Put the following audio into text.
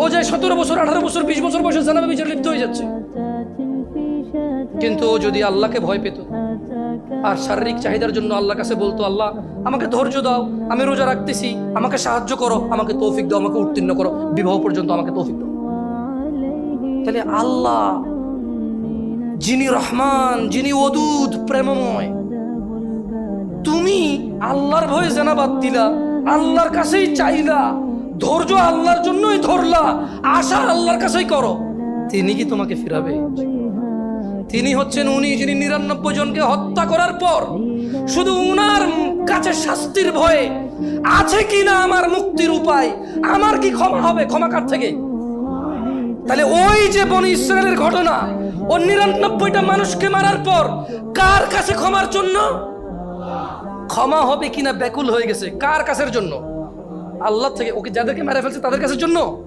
ও যে 17 বছর 18 বছর 20 বছর বয়সে জানাবে বিচার লিপ্ত হয়ে যাচ্ছে, কিন্তু ও যদি আল্লাহকে ভয় পেত আর শারীরিক চাহিদার জন্য আল্লাহর কাছে বলতো, আল্লাহ আমাকে ধৈর্য দাও, আমি রোজা রাখতেছি, আমাকে সাহায্য করো, আমাকে তৌফিক দাও, আমাকে উত্তীর্ণ করো, বিবাহ পর্যন্ত আমাকে তৌফিক দাও, তাহলে আল্লাহ যিনি রহমান, যিনি ওদুদ প্রেমময়, তুমি আল্লাহর ভয়ে জানা বাদ দিলা, আল্লাহর কাছেই চাইলা, ধৈর্য আল্লাহর জন্যই ধরলা, আশা আল্লাহর কাছেই করো, তিনি কি তোমাকে ফিরাবে? তিনি হচ্ছেন উনি যিনি 99 জনকে হত্যা করার পর শুধু উনার কাছে শাস্তির ভয়ে আছে কিনা আমার মুক্তির উপায়, আমার কি ক্ষমা হবে, ক্ষমা কার থেকে? তাহলে ওই যে বনি ইসরায়েলের ঘটনা, ও 99টা মানুষকে মারার পর কার কাছে ক্ষমার জন্য, ক্ষমা হবে কিনা ব্যাকুল হয়ে গেছে, কার কাছের জন্য? আল্লাহ থেকে। ওকে যাদেরকে মেরে ফেলছে তাদের কাছের জন্য।